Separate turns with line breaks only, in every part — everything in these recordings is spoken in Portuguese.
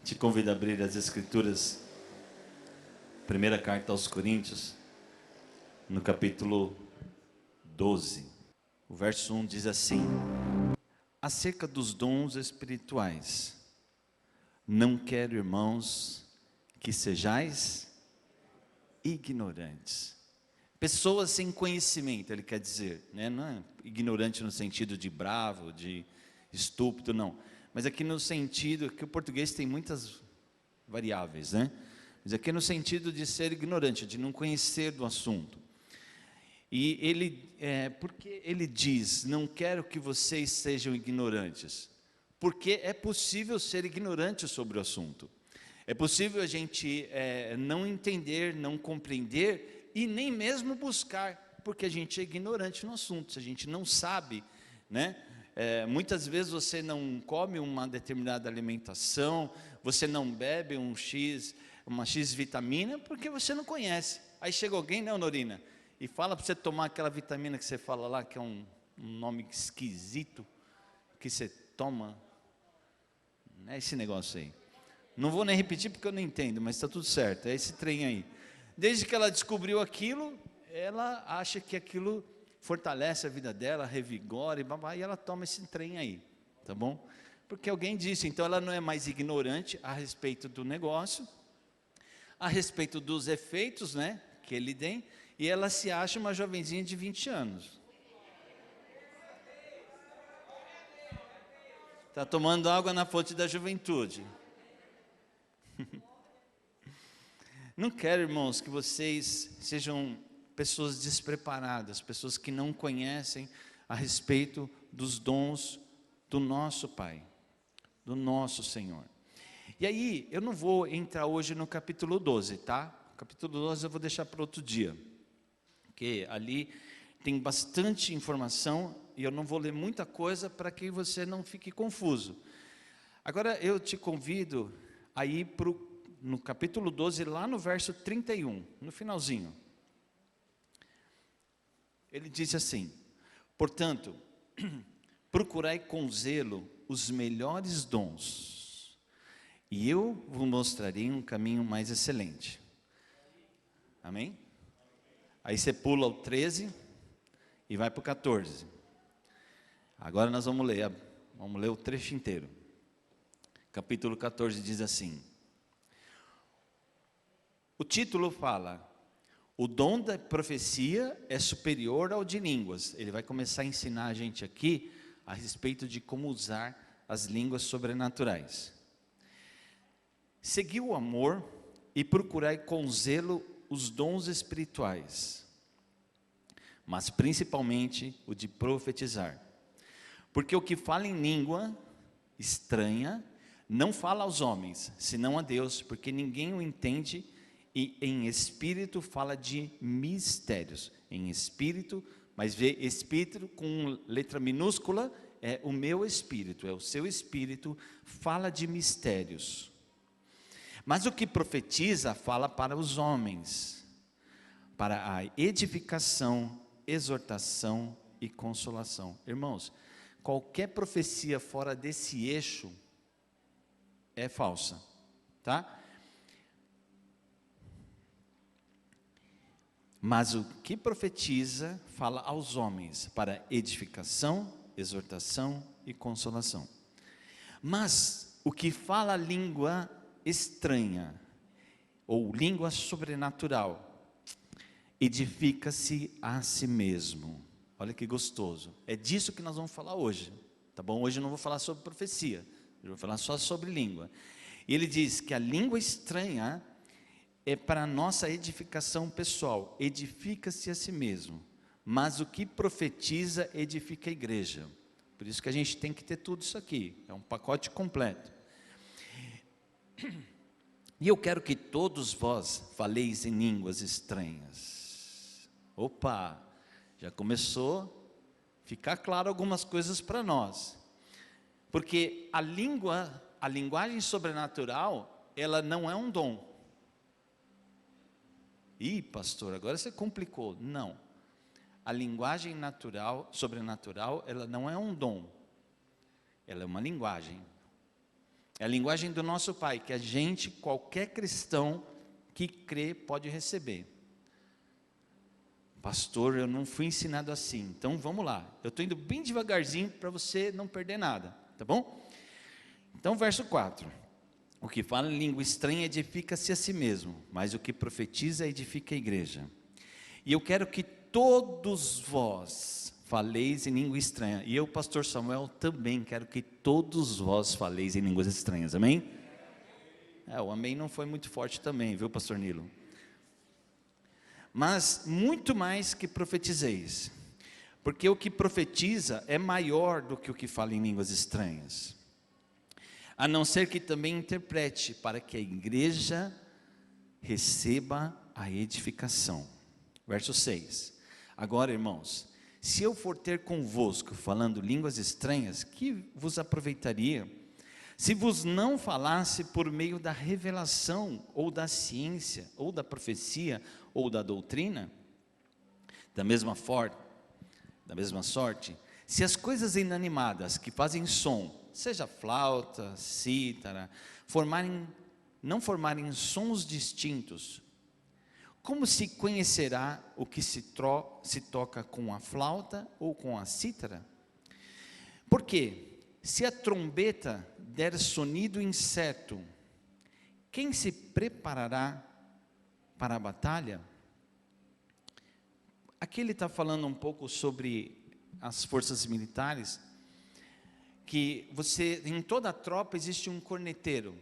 Te convido a abrir as Escrituras, primeira carta aos Coríntios, no capítulo 12. O verso 1 diz assim: acerca dos dons espirituais, não quero, irmãos, que sejais ignorantes. Pessoas sem conhecimento, ele quer dizer, né? Não é ignorante no sentido de bravo, de estúpido, não. Mas aqui no sentido, que o português tem muitas variáveis, né? Mas aqui no sentido de ser ignorante, de não conhecer do assunto. E ele, porque ele diz, não quero que vocês sejam ignorantes. Porque é possível ser ignorante sobre o assunto. É possível a gente não entender, não compreender e nem mesmo buscar, porque a gente é ignorante no assunto, se a gente não sabe, né? Muitas vezes você não come uma determinada alimentação, você não bebe uma X vitamina, porque você não conhece. Aí chega alguém, né, Norina, e fala para você tomar aquela vitamina que você fala lá, que é um nome esquisito, que você toma, é esse negócio aí. Não vou nem repetir porque eu não entendo, mas está tudo certo, é esse trem aí. Desde que ela descobriu aquilo, ela acha que aquilo fortalece a vida dela, revigora e ela toma esse trem aí, tá bom? Porque alguém disse, então ela não é mais ignorante a respeito do negócio, a respeito dos efeitos, né, que ele tem, e ela se acha uma jovenzinha de 20 anos. Está tomando água na fonte da juventude. Não quero, irmãos, que vocês sejam pessoas despreparadas, pessoas que não conhecem a respeito dos dons do nosso Pai, do nosso Senhor. E aí, eu não vou entrar hoje no capítulo 12, tá? O capítulo 12 eu vou deixar para outro dia, porque ali tem bastante informação e eu não vou ler muita coisa para que você não fique confuso. Agora eu te convido a ir no capítulo 12, lá no verso 31, no finalzinho. Ele diz assim: portanto, procurai com zelo os melhores dons, e eu vos mostrarei um caminho mais excelente. Amém? Aí você pula o 13 e vai para o 14. Agora nós vamos ler o trecho inteiro. Capítulo 14 diz assim: o título fala: o dom da profecia é superior ao de línguas. Ele vai começar a ensinar a gente aqui a respeito de como usar as línguas sobrenaturais. Segui o amor e procurai com zelo os dons espirituais, mas principalmente o de profetizar. Porque o que fala em língua estranha não fala aos homens, senão a Deus, porque ninguém o entende. E em espírito fala de mistérios, em espírito, mas vê espírito com letra minúscula, é o meu espírito, é o seu espírito, fala de mistérios. Mas o que profetiza fala para os homens, para a edificação, exortação e consolação. Irmãos, qualquer profecia fora desse eixo é falsa, tá? Mas o que profetiza fala aos homens para edificação, exortação e consolação. Mas o que fala língua estranha ou língua sobrenatural edifica-se a si mesmo. Olha que gostoso. É disso que nós vamos falar hoje, tá bom? Hoje eu não vou falar sobre profecia, eu vou falar só sobre língua. E ele diz que a língua estranha é para a nossa edificação pessoal, edifica-se a si mesmo, mas o que profetiza edifica a igreja. Por isso que a gente tem que ter tudo isso aqui, é um pacote completo. E eu quero que todos vós faleis em línguas estranhas. Opa, já começou a ficar claro algumas coisas para nós, porque a linguagem sobrenatural, ela não é um dom. Ih, pastor, agora você complicou. Não, a linguagem sobrenatural, ela não é um dom, ela é uma linguagem. É a linguagem do nosso Pai, que a gente, qualquer cristão que crê, pode receber. Pastor, eu não fui ensinado assim, então vamos lá. Eu estou indo bem devagarzinho para você não perder nada, tá bom? Então, verso 4. O que fala em língua estranha edifica-se a si mesmo, mas o que profetiza edifica a igreja. E eu quero que todos vós faleis em língua estranha. E eu, pastor Samuel, também quero que todos vós faleis em línguas estranhas, amém? O amém não foi muito forte também, viu, pastor Nilo? Mas muito mais que profetizeis, porque o que profetiza é maior do que o que fala em línguas estranhas, a não ser que também interprete, para que a igreja receba a edificação. Verso 6. Agora, irmãos, se eu for ter convosco falando línguas estranhas, que vos aproveitaria, se vos não falasse por meio da revelação, ou da ciência, ou da profecia, ou da doutrina? Da mesma sorte, se as coisas inanimadas que fazem som, seja flauta, cítara, não formarem sons distintos, como se conhecerá o que se toca com a flauta ou com a cítara? Porque se a trombeta der sonido incerto, quem se preparará para a batalha? Aqui ele está falando um pouco sobre as forças militares, que em toda a tropa existe um corneteiro,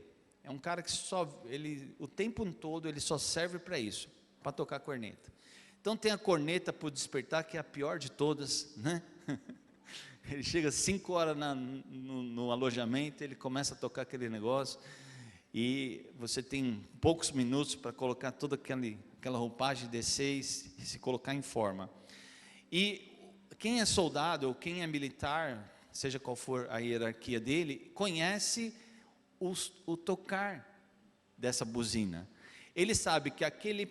é um cara que o tempo todo ele só serve para isso, para tocar corneta. Então tem a corneta para o despertar, que é a pior de todas, né? Ele chega 5 horas no alojamento, ele começa a tocar aquele negócio, e você tem poucos minutos para colocar toda aquela roupagem, descer e se colocar em forma. E quem é soldado, ou quem é militar, seja qual for a hierarquia dele, conhece o tocar dessa buzina. Ele sabe que aquele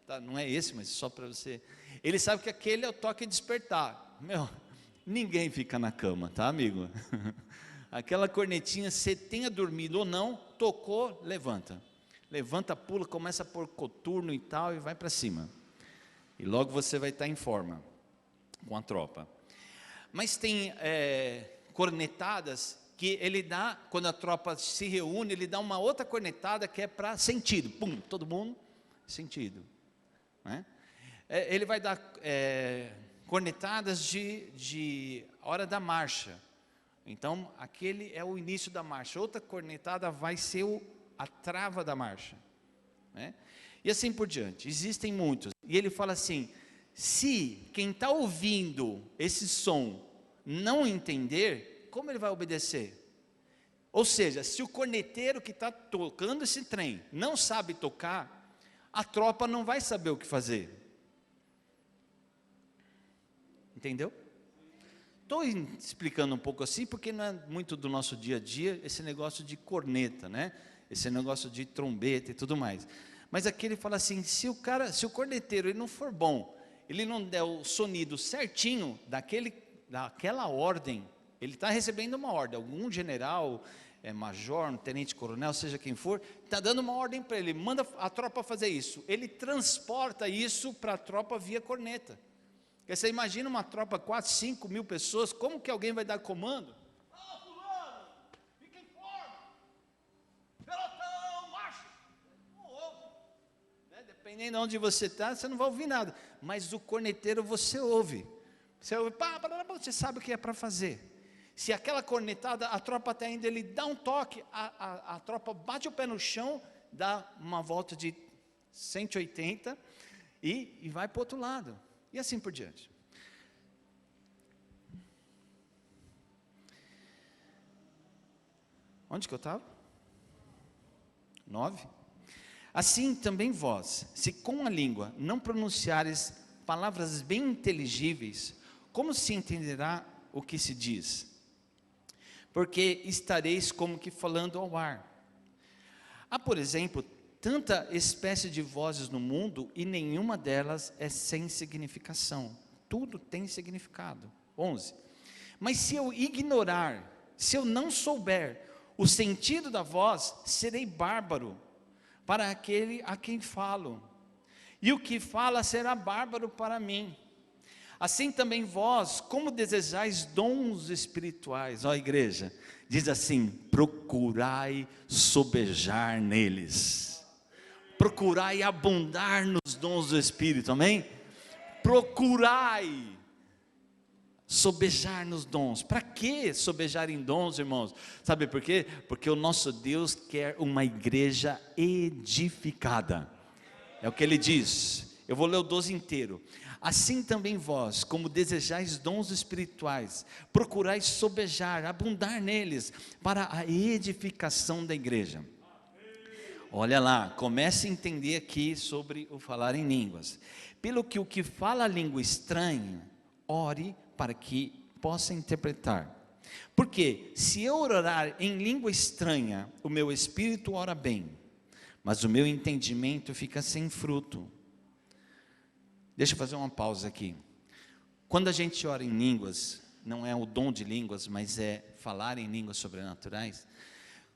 tá, não é esse, mas só para você. Ele sabe que aquele é o toque de despertar. Ninguém fica na cama, tá, amigo? Aquela cornetinha, você tenha dormido ou não, tocou, levanta. Levanta, pula, começa a pôr coturno e tal, e vai para cima. E logo você vai estar em forma com a tropa. Mas tem cornetadas que ele dá, quando a tropa se reúne, ele dá uma outra cornetada que é para sentido. Pum, todo mundo, sentido. Né? Ele vai dar cornetadas de hora da marcha. Então, aquele é o início da marcha. Outra cornetada vai ser a trava da marcha. Né? E assim por diante. Existem muitos. E ele fala assim, se quem está ouvindo esse som não entender, como ele vai obedecer? Ou seja, se o corneteiro que está tocando esse trem não sabe tocar, a tropa não vai saber o que fazer. Entendeu? Estou explicando um pouco assim, porque não é muito do nosso dia a dia, esse negócio de corneta, né? Esse negócio de trombeta e tudo mais. Mas aqui ele fala assim, se o corneteiro ele não for bom, ele não der o sonido certinho daquela ordem, ele está recebendo uma ordem, algum general, major, um tenente-coronel, seja quem for, está dando uma ordem para ele, manda a tropa fazer isso, ele transporta isso para a tropa via corneta. Porque você imagina uma tropa, 4, 5 mil pessoas, como que alguém vai dar comando? Fulano, fica em forma, pelotão, marcha. Não ouve, né? Dependendo de onde você está, você não vai ouvir nada, mas o corneteiro você ouve, você sabe o que é para fazer. Se aquela cornetada, a tropa está indo, ele dá um toque, a tropa bate o pé no chão, dá uma volta de 180 e vai para o outro lado. E assim por diante. Onde que eu estava? 9. Assim também vós, se com a língua não pronunciares palavras bem inteligíveis, como se entenderá o que se diz? Porque estareis como que falando ao ar. Há, por exemplo, tanta espécie de vozes no mundo e nenhuma delas é sem significação. Tudo tem significado. 11. Mas se eu ignorar, se eu não souber o sentido da voz, serei bárbaro para aquele a quem falo, e o que fala será bárbaro para mim. Assim também vós, como desejais dons espirituais, ó igreja, diz assim: procurai sobejar neles, procurai abundar nos dons do Espírito, amém? Procurai sobejar nos dons. Para que sobejar em dons, irmãos? Sabe por quê? Porque o nosso Deus quer uma igreja edificada, é o que ele diz. Eu vou ler o 12 inteiro. Assim também vós, como desejais dons espirituais, procurai sobejar, abundar neles, para a edificação da igreja. Olha lá, comece a entender aqui sobre o falar em línguas. Pelo que o que fala a língua estranha, ore para que possa interpretar. Porque se eu orar em língua estranha, o meu espírito ora bem, mas o meu entendimento fica sem fruto. Deixa eu fazer uma pausa aqui. Quando a gente ora em línguas, não é o dom de línguas, mas é falar em línguas sobrenaturais.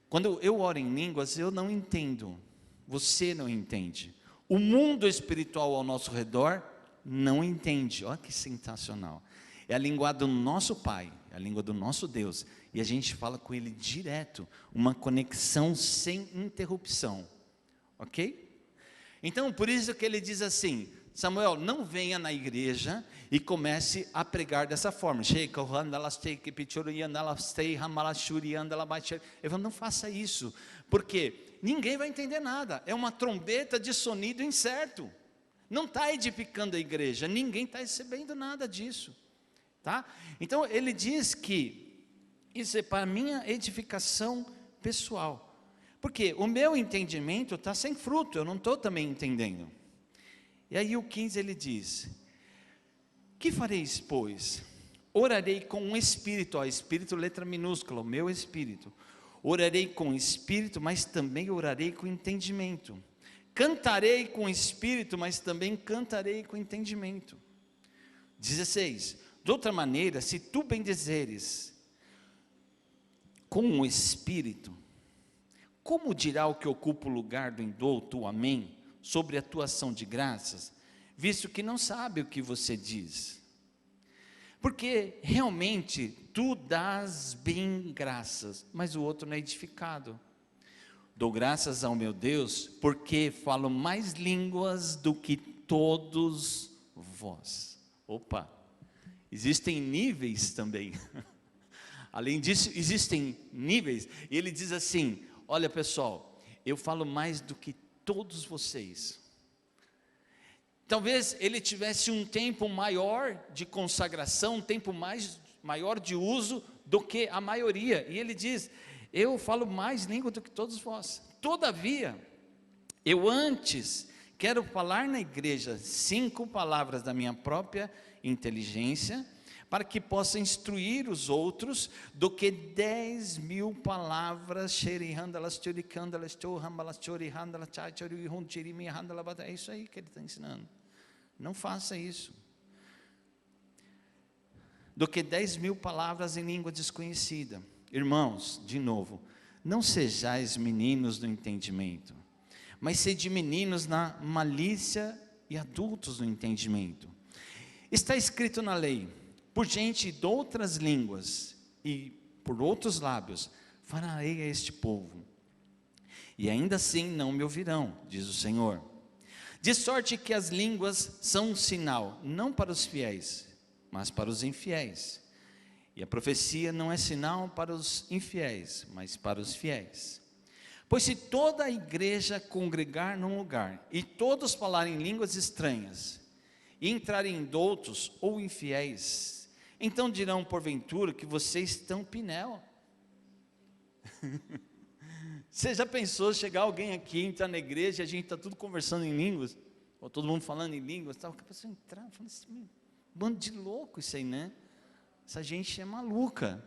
Quando eu oro em línguas, eu não entendo, você não entende, o mundo espiritual ao nosso redor não entende. Olha que sensacional, é a língua do nosso Pai, é a língua do nosso Deus, e a gente fala com Ele direto, uma conexão sem interrupção, ok? Então por isso que ele diz assim: Samuel, não venha na igreja e comece a pregar dessa forma. Ele falou: não faça isso, porque ninguém vai entender nada, é uma trombeta de sonido incerto, não está edificando a igreja, ninguém está recebendo nada disso, tá? Então ele diz que isso é para minha edificação pessoal, porque o meu entendimento está sem fruto, eu não estou também entendendo. E aí o 15 ele diz: que fareis, pois? Orarei com o espírito, ó, espírito letra minúscula, o meu espírito. Orarei com o espírito, mas também orarei com entendimento. Cantarei com o espírito, mas também cantarei com entendimento. 16. De outra maneira, se tu bendizeres com o espírito, como dirá o que ocupa o lugar do indouto, o amém, sobre a tua ação de graças, visto que não sabe o que você diz? Porque realmente tu dás bem graças, mas o outro não é edificado. Dou graças ao meu Deus, porque falo mais línguas do que todos vós. Opa, existem níveis também. Além disso, existem níveis, e ele diz assim: olha pessoal, eu falo mais do que todos vocês. Talvez ele tivesse um tempo maior de consagração, um tempo maior de uso do que a maioria, e ele diz: eu falo mais língua do que todos vós. Todavia, eu antes quero falar na igreja 5 palavras da minha própria inteligência, para que possa instruir os outros, do que 10.000 palavras. É isso aí que ele está ensinando. Não faça isso. Do que 10.000 palavras em língua desconhecida. Irmãos, de novo, não sejais meninos no entendimento, mas sede meninos na malícia e adultos no entendimento. Está escrito na lei: por gente de outras línguas e por outros lábios falarei a este povo, e ainda assim não me ouvirão, diz o Senhor. De sorte que as línguas são um sinal, não para os fiéis, mas para os infiéis. E a profecia não é sinal para os infiéis, mas para os fiéis. Pois se toda a igreja congregar num lugar, e todos falarem línguas estranhas, e entrarem indoutos ou infiéis, então dirão porventura que vocês estão Pinel. Você já pensou chegar alguém aqui, entrar na igreja, e a gente está tudo conversando em línguas, ou todo mundo falando em línguas, tal, que a pessoa entrar, falando assim: bando de louco isso aí, né? Essa gente é maluca.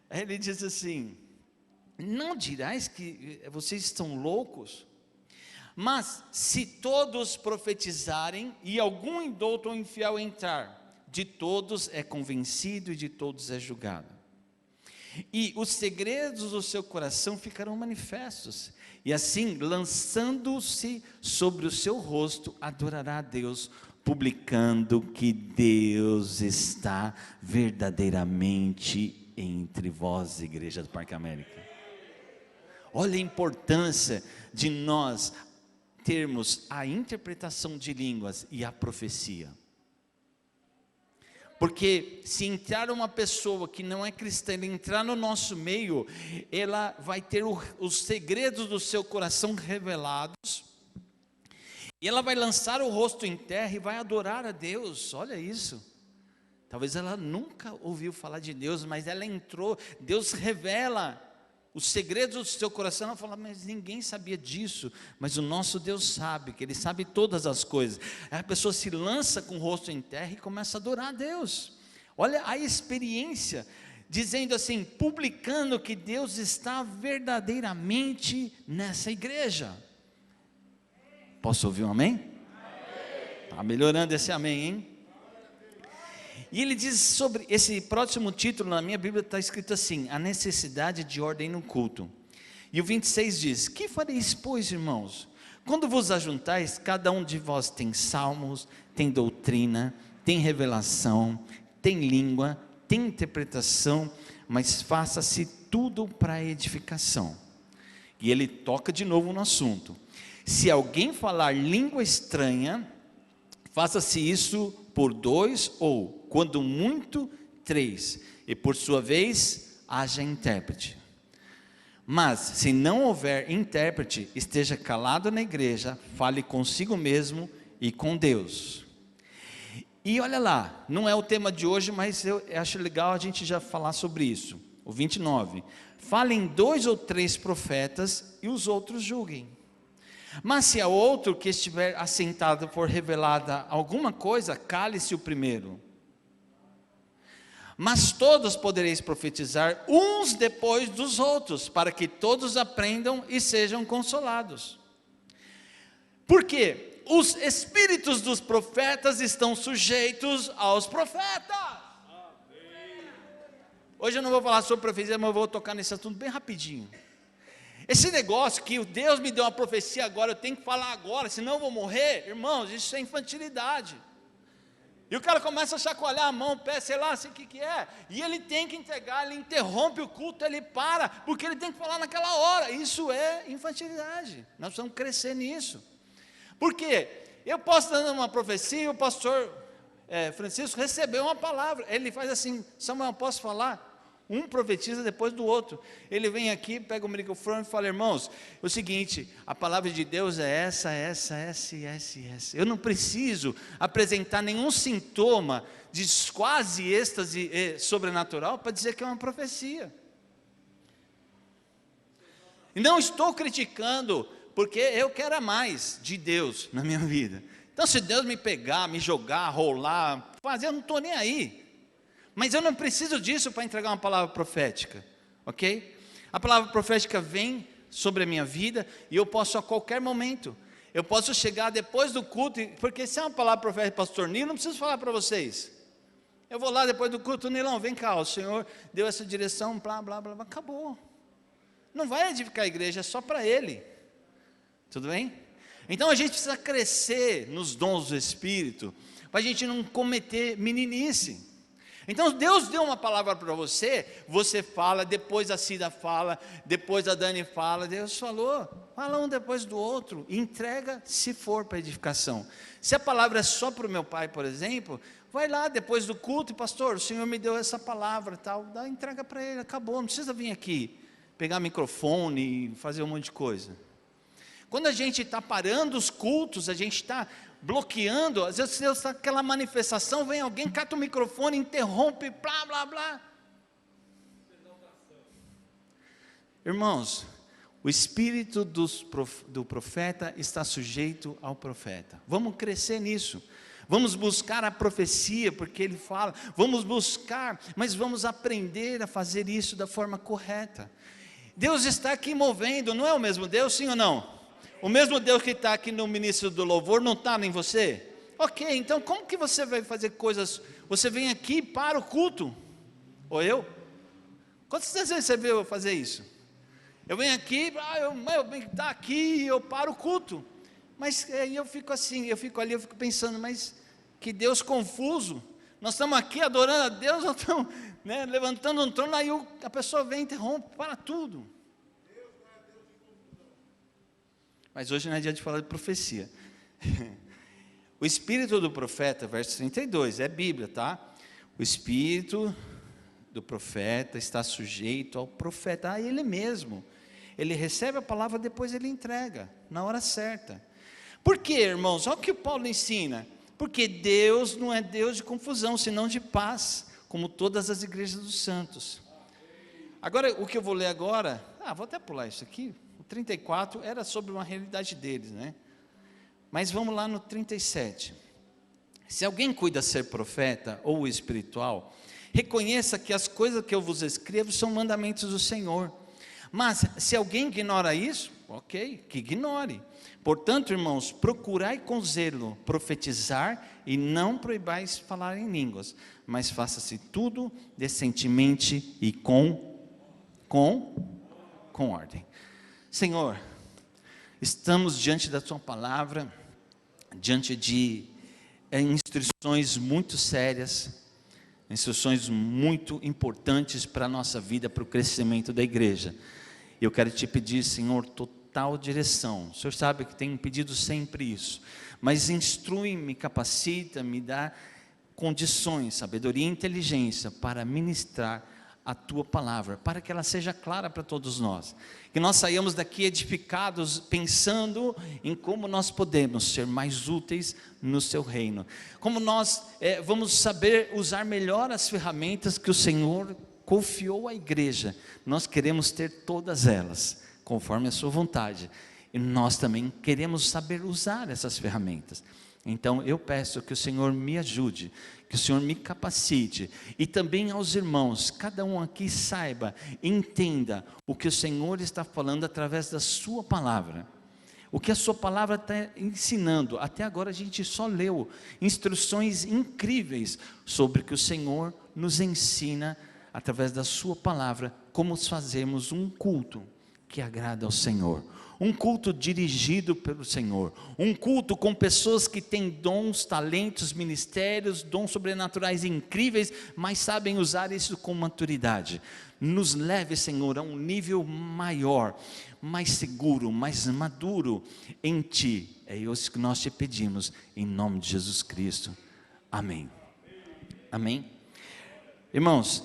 Aí ele diz assim: não dirás que vocês estão loucos? Mas se todos profetizarem, e algum indouto ou infiel entrar, de todos é convencido e de todos é julgado. e os segredos do seu coração ficarão manifestos, e assim, lançando-se sobre o seu rosto, adorará a Deus, publicando que Deus está verdadeiramente entre vós, igreja do Parque América. Olha a importância de nós termos a interpretação de línguas e a profecia. Porque se entrar uma pessoa que não é cristã, entrar no nosso meio, ela vai ter os segredos do seu coração revelados, e ela vai lançar o rosto em terra e vai adorar a Deus. Olha isso. Talvez ela nunca ouviu falar de Deus, mas ela entrou, Deus revela os segredos do seu coração. Ela fala, mas ninguém sabia disso, mas o nosso Deus sabe, que Ele sabe todas as coisas. Aí a pessoa se lança com o rosto em terra e começa a adorar a Deus. Olha a experiência, dizendo assim, publicando que Deus está verdadeiramente nessa igreja. Posso ouvir um amém? Está melhorando esse amém, hein? E ele diz sobre esse próximo título, na minha Bíblia está escrito assim, a necessidade de ordem no culto. E o 26 diz, que fareis, pois, irmãos? Quando vos ajuntais, cada um de vós tem salmos, tem doutrina, tem revelação, tem língua, tem interpretação, mas faça-se tudo para edificação. E ele toca de novo no assunto. Se alguém falar língua estranha, faça-se isso por 2 ou, quando muito, 3, e por sua vez, haja intérprete. Mas, se não houver intérprete, esteja calado na igreja, fale consigo mesmo e com Deus. E olha lá, não é o tema de hoje, mas eu acho legal a gente já falar sobre isso. O 29, falem 2 ou 3 profetas e os outros julguem. Mas se a outro que estiver assentado for revelada alguma coisa, cale-se o primeiro. Mas todos podereis profetizar uns depois dos outros, para que todos aprendam e sejam consolados. Por quê? Os espíritos dos profetas estão sujeitos aos profetas. Hoje eu não vou falar sobre profecia, mas eu vou tocar nesse assunto bem rapidinho. Esse negócio que Deus me deu uma profecia agora, eu tenho que falar agora, senão eu vou morrer, irmãos, isso é infantilidade. E o cara começa a chacoalhar a mão, o pé, sei lá, sei o que é, e ele tem que entregar, ele interrompe o culto, ele para, porque ele tem que falar naquela hora. Isso é infantilidade, nós precisamos crescer nisso. Por quê? Eu posso dar uma profecia, e o pastor Francisco recebeu uma palavra, ele faz assim, Samuel, posso falar? Um profetiza depois do outro. Ele vem aqui, pega o microfone e fala, irmãos, é o seguinte, a palavra de Deus é essa. Eu não preciso apresentar nenhum sintoma de quase êxtase sobrenatural para dizer que é uma profecia. E não estou criticando, porque eu quero mais de Deus na minha vida. Então se Deus me pegar, me jogar, rolar, fazer, eu não estou nem aí. Mas eu não preciso disso para entregar uma palavra profética, ok? A palavra profética vem sobre a minha vida e eu posso a qualquer momento. Eu posso chegar depois do culto, porque se é uma palavra profética, pastor Nilo, não preciso falar para vocês. Eu vou lá depois do culto, Nilão, vem cá, o Senhor deu essa direção, blá, blá, blá, acabou. Não vai edificar a igreja, é só para Ele. Tudo bem? Então a gente precisa crescer nos dons do Espírito, para a gente não cometer meninice. Então Deus deu uma palavra para você, você fala, depois a Cida fala, depois a Dani fala, Deus falou, fala um depois do outro, entrega se for para edificação. Se a palavra é só para o meu pai, por exemplo, vai lá depois do culto, pastor, o Senhor me deu essa palavra, tal, dá entrega para ele, acabou, não precisa vir aqui, pegar microfone e fazer um monte de coisa. Quando a gente está parando os cultos, a gente está bloqueando, às vezes Deus está aquela manifestação, vem alguém, cata o microfone, interrompe, blá, blá, blá. Irmãos, o espírito do profeta está sujeito ao profeta. Vamos crescer nisso. Vamos buscar a profecia, porque ele fala, vamos buscar, mas vamos aprender a fazer isso da forma correta. Deus está aqui movendo, não é o mesmo Deus, sim ou não? O mesmo Deus que está aqui no ministro do louvor não está em você? Ok, então como que você vai fazer coisas? Você vem aqui para o culto, ou eu? Quantas vezes você viu eu fazer isso? Eu venho aqui, eu venho estar aqui, eu paro o culto. Mas aí eu fico assim, eu fico ali, eu fico pensando, mas que Deus confuso. Nós estamos aqui adorando a Deus, nós estamos, né, levantando um trono, aí a pessoa vem e interrompe, para tudo. Mas hoje não é dia de falar de profecia. O espírito do profeta, verso 32, é Bíblia, tá? O espírito do profeta está sujeito ao profeta, a ele mesmo. Ele recebe a palavra, depois ele entrega, na hora certa. Por quê, irmãos? Olha o que Paulo ensina. Porque Deus não é Deus de confusão, senão de paz, como todas as igrejas dos santos. Agora, o que eu vou ler agora, vou até pular isso aqui. O 34 era sobre uma realidade deles, né? Mas vamos lá no 37. Se alguém cuida ser profeta ou espiritual, reconheça que as coisas que eu vos escrevo são mandamentos do Senhor. Mas se alguém ignora isso, ok, que ignore. Portanto, irmãos, procurai com zelo profetizar e não proibais falar em línguas, mas faça-se tudo decentemente e com ordem. Senhor, estamos diante da tua palavra, diante de instruções muito sérias, instruções muito importantes para a nossa vida, para o crescimento da igreja. Eu quero te pedir, Senhor, total direção. O Senhor sabe que tenho pedido sempre isso, mas instrui-me, capacita, me dá condições, sabedoria e inteligência para ministrar a tua palavra, para que ela seja clara para todos nós, que nós saiamos daqui edificados, pensando em como nós podemos ser mais úteis no seu reino, como nós vamos saber usar melhor as ferramentas que o Senhor confiou à igreja. Nós queremos ter todas elas, conforme a sua vontade, e nós também queremos saber usar essas ferramentas. Então eu peço que o Senhor me ajude, que o Senhor me capacite, e também aos irmãos, cada um aqui saiba, entenda o que o Senhor está falando através da sua palavra, o que a sua palavra está ensinando. Até agora a gente só leu instruções incríveis sobre o que o Senhor nos ensina através da sua palavra, como fazermos um culto que agrada ao Senhor, um culto dirigido pelo Senhor, um culto com pessoas que têm dons, talentos, ministérios, dons sobrenaturais incríveis, mas sabem usar isso com maturidade. Nos leve, Senhor, a um nível maior, mais seguro, mais maduro em Ti. É isso que nós te pedimos, em nome de Jesus Cristo. Amém. Amém. Irmãos,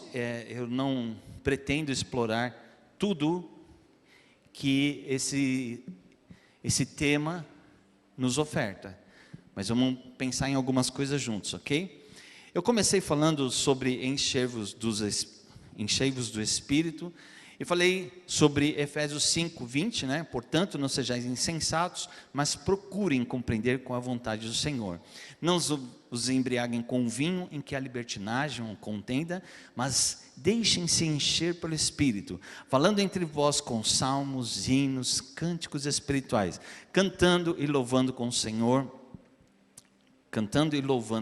eu não pretendo explorar tudo que esse tema nos oferta, mas vamos pensar em algumas coisas juntos, ok? Eu comecei falando sobre encher-vos do Espírito, e falei sobre Efésios 5:20, né? Portanto, não sejais insensatos, mas procurem compreender com a vontade do Senhor. Não os embriaguem com vinho em que há libertinagem ou contenda, mas deixem-se encher pelo Espírito, falando entre vós com salmos, hinos, cânticos espirituais, cantando e louvando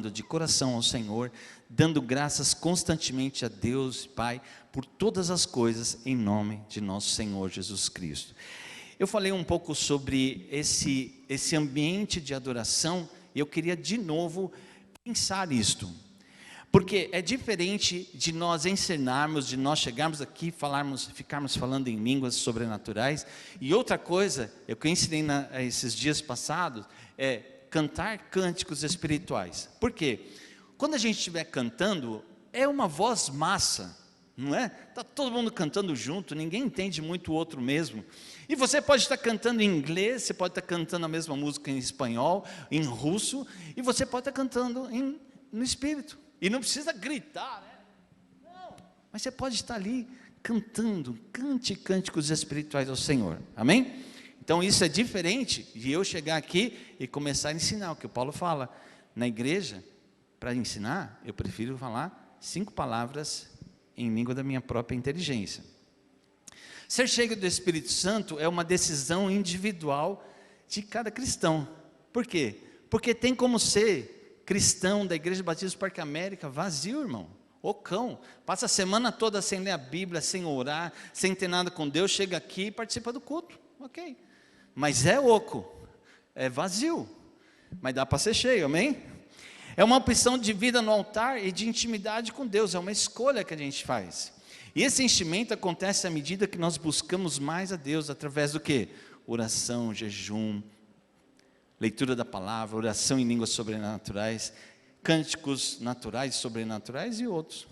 de coração ao Senhor, dando graças constantemente a Deus Pai, por todas as coisas, em nome de nosso Senhor Jesus Cristo. Eu falei um pouco sobre esse ambiente de adoração, e eu queria de novo pensar isto, porque é diferente de nós ensinarmos, de nós chegarmos aqui, ficarmos falando em línguas sobrenaturais, e outra coisa, eu que ensinei esses dias passados, é cantar cânticos espirituais. Por quê? Quando a gente estiver cantando, é uma voz massa, não é? Está todo mundo cantando junto, ninguém entende muito o outro mesmo, e você pode estar cantando em inglês, você pode estar cantando a mesma música em espanhol, em russo, e você pode estar cantando no Espírito, e não precisa gritar, né? Não, mas você pode estar ali cantando, cante cânticos espirituais ao Senhor, amém? Então isso é diferente de eu chegar aqui e começar a ensinar, o que o Paulo fala, na igreja, para ensinar, eu prefiro falar 5 palavras em língua da minha própria inteligência. Ser cheio do Espírito Santo é uma decisão individual de cada cristão. Por quê? Porque tem como ser cristão da Igreja Batista do Parque América vazio, irmão. Ocão, passa a semana toda sem ler a Bíblia, sem orar, sem ter nada com Deus, chega aqui e participa do culto, ok. Mas é oco, é vazio, mas dá para ser cheio, amém? É uma opção de vida no altar e de intimidade com Deus, é uma escolha que a gente faz. E esse enchimento acontece à medida que nós buscamos mais a Deus, através do quê? Oração, jejum, leitura da palavra, oração em línguas sobrenaturais, cânticos naturais e sobrenaturais e outros.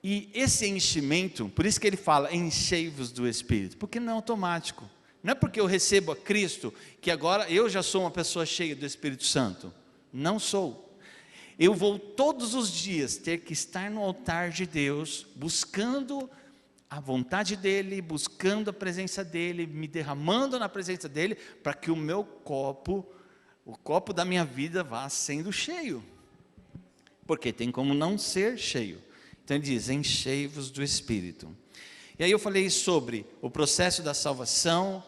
E esse enchimento, por isso que ele fala, enchei-vos do Espírito, porque não é automático. Não é porque eu recebo a Cristo, que agora eu já sou uma pessoa cheia do Espírito Santo. Não sou. Eu vou todos os dias ter que estar no altar de Deus, buscando a vontade dEle, buscando a presença dEle, me derramando na presença dEle, para que o meu copo, o copo da minha vida vá sendo cheio. Porque tem como não ser cheio. Então ele diz, enchei-vos do Espírito. E aí eu falei sobre o processo da salvação.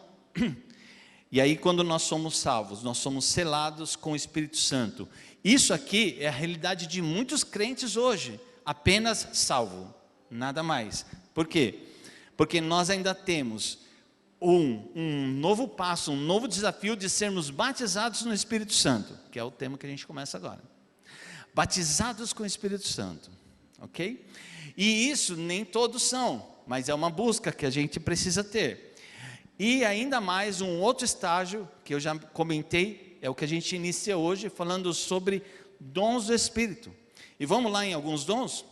E aí quando nós somos salvos, nós somos selados com o Espírito Santo. Isso aqui é a realidade de muitos crentes hoje, apenas salvo, nada mais. Por quê? Porque nós ainda temos um novo passo, um novo desafio de sermos batizados no Espírito Santo, que é o tema que a gente começa agora. Batizados com o Espírito Santo, ok? E isso nem todos são, mas é uma busca que a gente precisa ter. E ainda mais um outro estágio, que eu já comentei, é o que a gente inicia hoje, falando sobre dons do Espírito. E vamos lá em alguns dons?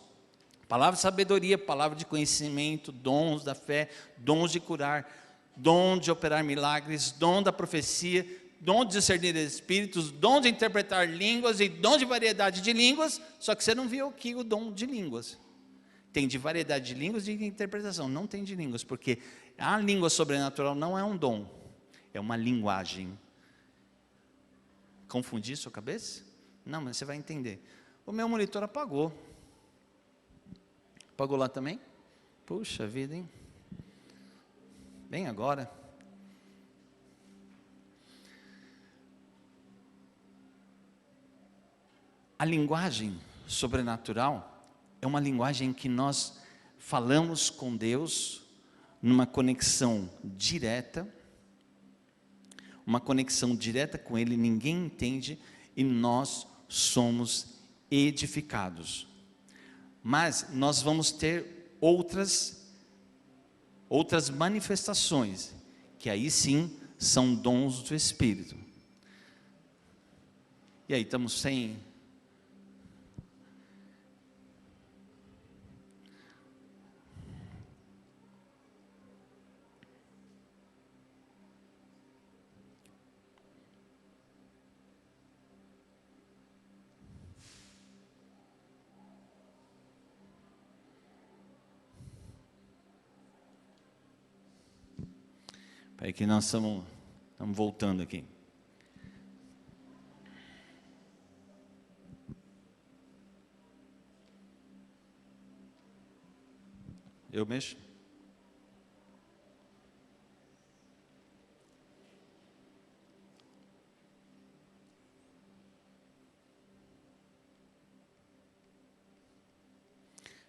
Palavra de sabedoria, palavra de conhecimento, dons da fé, dons de curar, dom de operar milagres, dom da profecia, dom de discernir espíritos, dom de interpretar línguas e dom de variedade de línguas, só que você não viu aqui o dom de línguas. Tem de variedade de línguas e de interpretação, não tem de línguas, porque a língua sobrenatural não é um dom, é uma linguagem. Confundir sua cabeça? Não, mas você vai entender. O meu monitor apagou. Apagou lá também? Puxa vida, hein? Bem agora. A linguagem sobrenatural é uma linguagem que nós falamos com Deus numa conexão direta, uma conexão direta com Ele, ninguém entende e nós somos edificados. Mas nós vamos ter outras manifestações, que aí sim são dons do Espírito. E aí, estamos sem... Peraí que nós estamos voltando aqui. Eu mexo?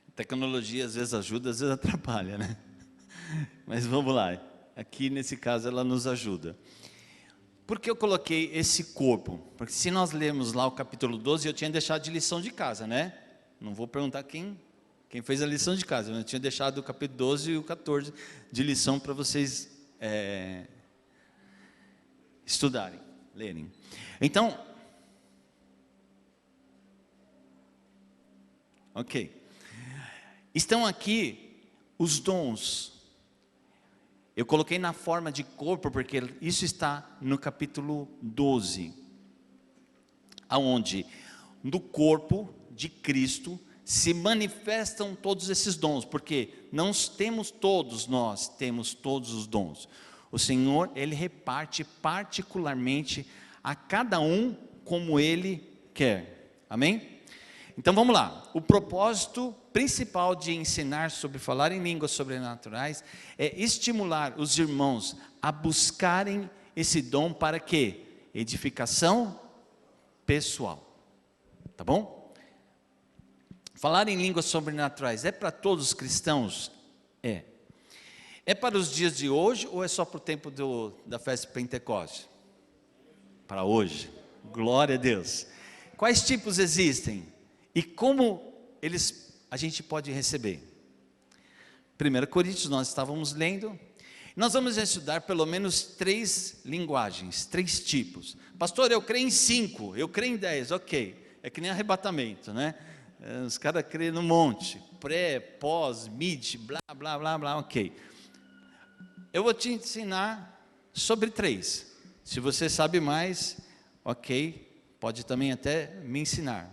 A tecnologia às vezes ajuda, às vezes atrapalha, né? Mas vamos lá. Aqui nesse caso ela nos ajuda. Por que eu coloquei esse corpo? Porque se nós lermos lá o capítulo 12, eu tinha deixado de lição de casa, né? Não vou perguntar quem fez a lição de casa, eu tinha deixado o capítulo 12 e o 14 de lição para vocês estudarem, lerem. Então, ok. Estão aqui os dons. Eu coloquei na forma de corpo, porque isso está no capítulo 12, aonde no corpo de Cristo se manifestam todos esses dons, porque nós temos todos os dons. O Senhor, Ele reparte particularmente a cada um como Ele quer, amém? Então vamos lá, o propósito principal de ensinar sobre falar em línguas sobrenaturais é estimular os irmãos a buscarem esse dom para quê? Edificação pessoal, tá bom? Falar em línguas sobrenaturais é para todos os cristãos? É. É para os dias de hoje ou é só para o tempo da festa de Pentecostes? Para hoje. Glória a Deus. Quais tipos existem? E como a gente pode receber? 1 Coríntios, nós estávamos lendo. Nós vamos estudar pelo menos 3 linguagens, 3 tipos. Pastor, eu creio em 5, eu creio em 10, ok. É que nem arrebatamento, né? Os caras creem no monte, pré, pós, mid, blá, blá, blá, blá, ok. Eu vou te ensinar sobre 3. Se você sabe mais, ok, pode também até me ensinar.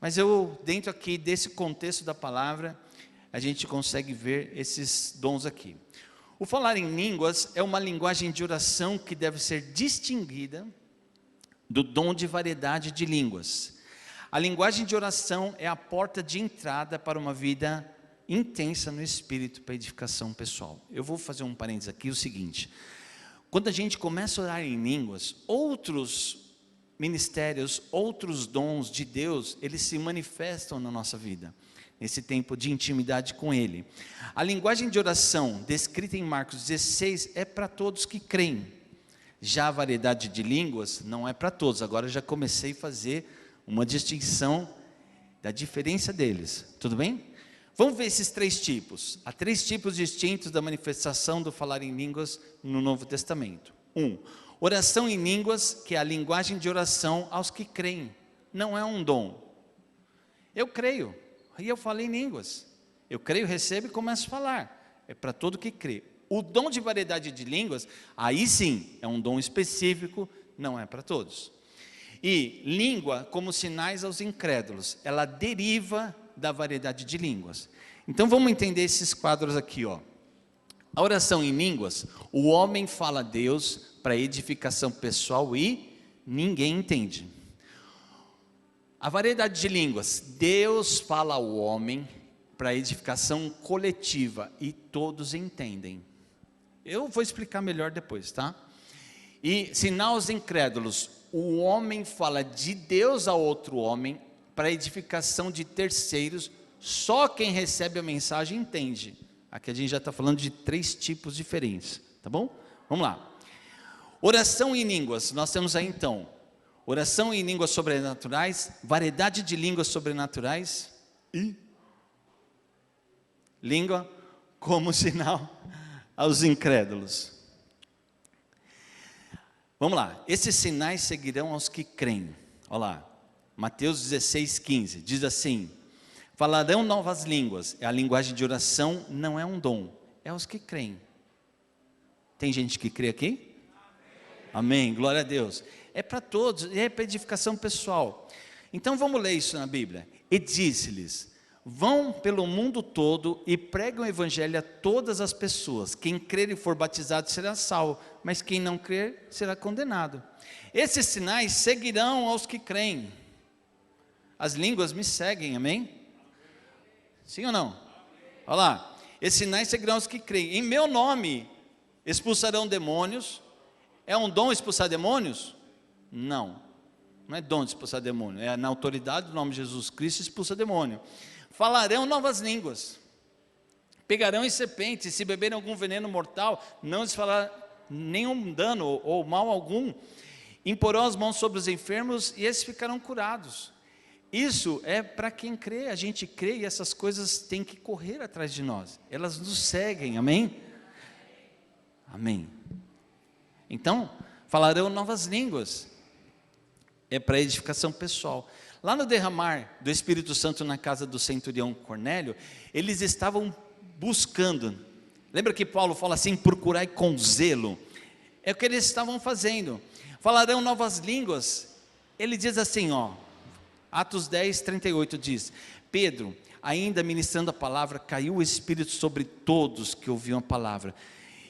Mas dentro aqui desse contexto da palavra, a gente consegue ver esses dons aqui. O falar em línguas é uma linguagem de oração que deve ser distinguida do dom de variedade de línguas. A linguagem de oração é a porta de entrada para uma vida intensa no Espírito, para edificação pessoal. Eu vou fazer um parênteses aqui, o seguinte: quando a gente começa a orar em línguas, outros ministérios, outros dons de Deus, eles se manifestam na nossa vida, nesse tempo de intimidade com Ele. A linguagem de oração, descrita em Marcos 16, é para todos que creem. Já a variedade de línguas, não é para todos. Agora eu já comecei a fazer uma distinção da diferença deles, tudo bem? Vamos ver esses 3 tipos. Há 3 tipos distintos da manifestação do falar em línguas no Novo Testamento. 1. Oração em línguas, que é a linguagem de oração aos que creem. Não é um dom. Eu creio, e eu falo em línguas. Eu creio, recebo e começo a falar. É para todo que crê. O dom de variedade de línguas, aí sim, é um dom específico, não é para todos. E língua como sinais aos incrédulos, ela deriva da variedade de línguas. Então vamos entender esses quadros aqui, ó. A oração em línguas, o homem fala a Deus para edificação pessoal e ninguém entende. A variedade de línguas, Deus fala ao homem para edificação coletiva e todos entendem. Eu vou explicar melhor depois, tá? E sinal aos incrédulos, o homem fala de Deus a outro homem para edificação de terceiros, só quem recebe a mensagem entende. Aqui a gente já está falando de 3 tipos diferentes, tá bom? Vamos lá. Oração em línguas, nós temos aí então, oração em línguas sobrenaturais, variedade de línguas sobrenaturais e língua como sinal aos incrédulos. Vamos lá, esses sinais seguirão aos que creem. Olha lá, Mateus 16:15, diz assim: falarão novas línguas, é a linguagem de oração, não é um dom, é aos que creem. Tem gente que crê aqui? Amém, glória a Deus. É para todos, é para edificação pessoal. Então vamos ler isso na Bíblia. E disse-lhes: vão pelo mundo todo e pregam o evangelho a todas as pessoas. Quem crer e for batizado será salvo, mas quem não crer será condenado. Esses sinais seguirão aos que creem. As línguas me seguem, amém? Sim ou não? Olha lá, esses sinais seguirão aos que creem. Em meu nome expulsarão demônios. É um dom expulsar demônios? Não, não é dom de expulsar demônio. É na autoridade do nome de Jesus Cristo expulsa demônio. Falarão novas línguas, pegarão em serpentes, se beberem algum veneno mortal, não lhes fará nenhum dano ou mal algum, imporão as mãos sobre os enfermos e esses ficarão curados. Isso é para quem crê, a gente crê e essas coisas têm que correr atrás de nós, elas nos seguem, amém? Amém. Então, falarão novas línguas, é para edificação pessoal. Lá no derramar do Espírito Santo na casa do centurião Cornélio, eles estavam buscando. Lembra que Paulo fala assim, procurai com zelo? É o que eles estavam fazendo. Falarão novas línguas. Ele diz assim, ó, Atos 10:38 diz: Pedro, ainda ministrando a palavra, caiu o Espírito sobre todos que ouviam a palavra.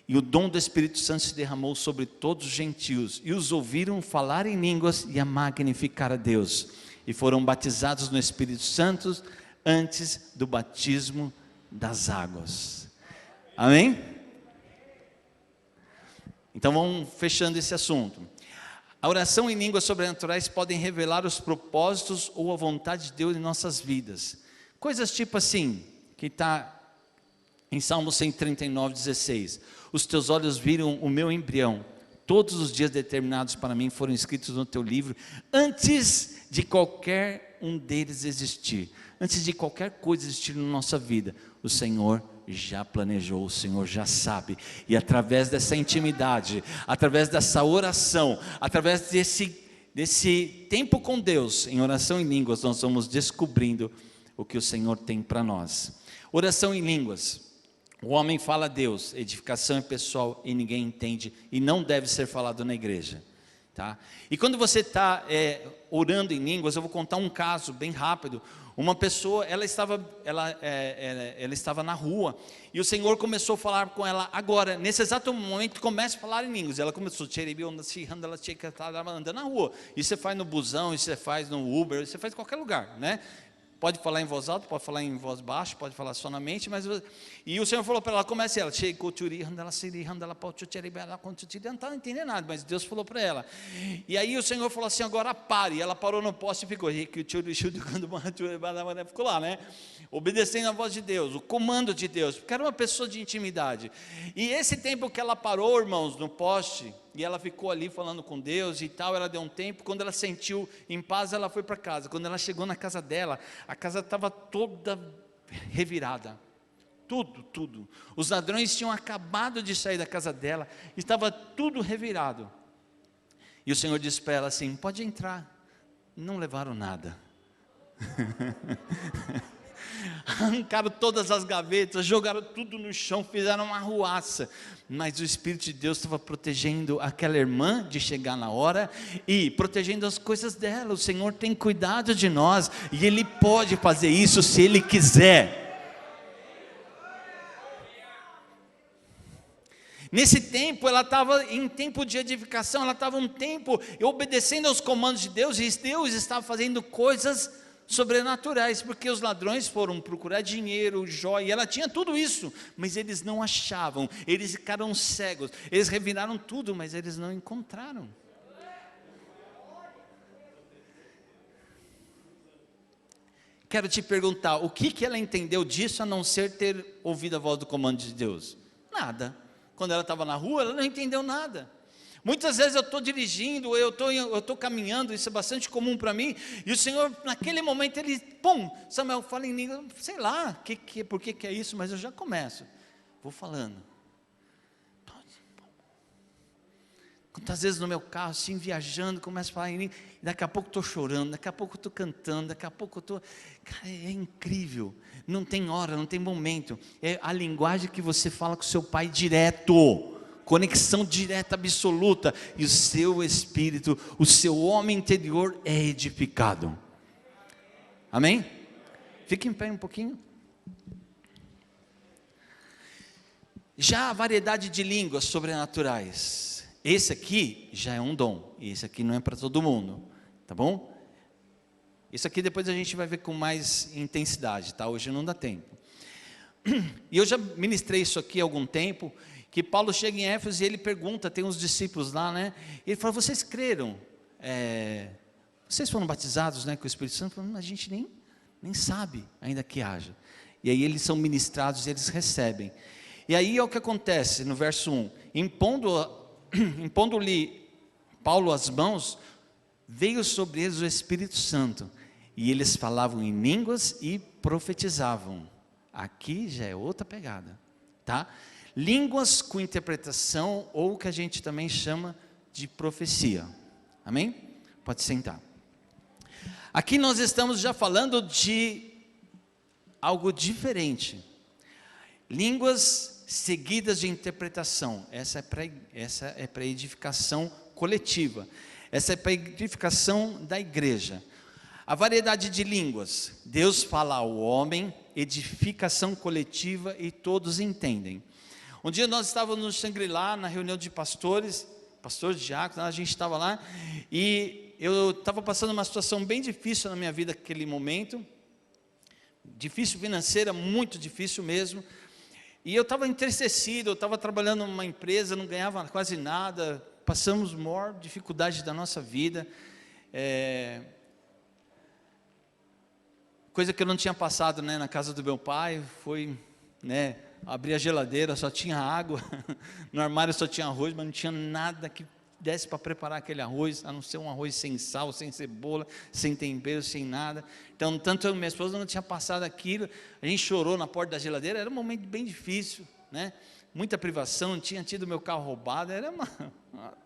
E o dom do Espírito Santo se derramou sobre todos os gentios, e os ouviram falar em línguas e a magnificar a Deus. E foram batizados no Espírito Santo antes do batismo das águas. Amém? Então vamos fechando esse assunto. A oração em línguas sobrenaturais podem revelar os propósitos ou a vontade de Deus em nossas vidas. Coisas tipo assim, que está em Salmo 139:16. Os teus olhos viram o meu embrião. Todos os dias determinados para mim foram escritos no teu livro, antes de qualquer um deles existir. Antes de qualquer coisa existir na nossa vida, o Senhor já planejou, o Senhor já sabe. E através dessa intimidade, através dessa oração, através desse tempo com Deus, em oração em línguas, nós vamos descobrindo o que o Senhor tem para nós. Oração em línguas. O homem fala a Deus, edificação é pessoal e ninguém entende, e não deve ser falado na igreja, tá? E quando você está orando em línguas, eu vou contar um caso bem rápido. Uma pessoa, ela estava na rua, e o Senhor começou a falar com ela agora, nesse exato momento, começa a falar em línguas. Ela começou andando na rua. Isso você faz no busão, isso você faz no Uber, isso você faz em qualquer lugar, né? Pode falar em voz alta, pode falar em voz baixa, pode falar só na mente, mas... E o Senhor falou para ela, comece ela, não estava entendendo nada, mas Deus falou para ela. E aí o Senhor falou assim, agora pare. E ela parou no poste e ficou, ficou lá, né? Obedecendo a voz de Deus, o comando de Deus, porque era uma pessoa de intimidade. E esse tempo que ela parou, irmãos, no poste, e ela ficou ali falando com Deus e tal, ela deu um tempo, quando ela sentiu em paz, ela foi para casa. Quando ela chegou na casa dela, a casa estava toda revirada, tudo. Os ladrões tinham acabado de sair da casa dela, estava tudo revirado. E o Senhor disse para ela assim, pode entrar. Não levaram nada. Arrancaram todas as gavetas, jogaram tudo no chão, fizeram uma arruaça, mas o Espírito de Deus estava protegendo aquela irmã de chegar na hora, e protegendo as coisas dela. O Senhor tem cuidado de nós, e Ele pode fazer isso se Ele quiser. Nesse tempo, ela estava em tempo de edificação, ela estava um tempo obedecendo aos comandos de Deus, e Deus estava fazendo coisas sobrenaturais, porque os ladrões foram procurar dinheiro, joia, e ela tinha tudo isso, mas eles não achavam, eles ficaram cegos, eles reviraram tudo, mas eles não encontraram. Quero te perguntar, o que ela entendeu disso, a não ser ter ouvido a voz do comando de Deus? Nada. Quando ela estava na rua, ela não entendeu nada. Muitas vezes eu estou dirigindo, eu estou caminhando, isso é bastante comum para mim, e o Senhor, naquele momento, Ele, Samuel, fala em língua, sei lá, por que é isso, mas eu já começo, vou falando. Quantas vezes no meu carro, assim, viajando, começo a falar em língua, e daqui a pouco estou chorando, daqui a pouco estou cantando, daqui a pouco eu estou... Cara, é incrível, não tem hora, não tem momento, é a linguagem que você fala com o seu Pai direto, conexão direta, absoluta, e o seu espírito, o seu homem interior é edificado. Amém? Fique em pé um pouquinho. Já a variedade de línguas sobrenaturais, esse aqui já é um dom, e esse aqui não é para todo mundo, tá bom? Isso aqui depois a gente vai ver com mais intensidade, tá? Hoje não dá tempo. E eu já ministrei isso aqui há algum tempo, que Paulo chega em Éfeso e ele pergunta, tem uns discípulos lá, né? Ele fala, vocês creram? Vocês foram batizados, né, com o Espírito Santo? Falo, a gente nem sabe, ainda que haja. E aí eles são ministrados e eles recebem. E aí é o que acontece no verso 1. Impondo-lhe Paulo as mãos, veio sobre eles o Espírito Santo. E eles falavam em línguas e profetizavam. Aqui já é outra pegada, tá? Línguas com interpretação, ou o que a gente também chama de profecia. Amém? Pode sentar. Aqui nós estamos já falando de algo diferente. Línguas seguidas de interpretação. Essa é para edificação coletiva. Essa é para edificação da igreja. A variedade de línguas. Deus fala ao homem, edificação coletiva e todos entendem. Um dia nós estávamos no Shangri-La, na reunião de pastores diáconos, a gente estava lá, e eu estava passando uma situação bem difícil na minha vida naquele momento, difícil financeira, muito difícil mesmo, e eu estava entristecido, eu estava trabalhando numa empresa, não ganhava quase nada, passamos a maior dificuldade da nossa vida, coisa que eu não tinha passado, né, na casa do meu pai, foi, né, abrir a geladeira, só tinha água, no armário só tinha arroz, mas não tinha nada que desse para preparar aquele arroz, a não ser um arroz sem sal, sem cebola, sem tempero, sem nada. Então, tanto eu e minha esposa não tinha passado aquilo, a gente chorou na porta da geladeira, era um momento bem difícil, né? Muita privação, tinha tido meu carro roubado, era uma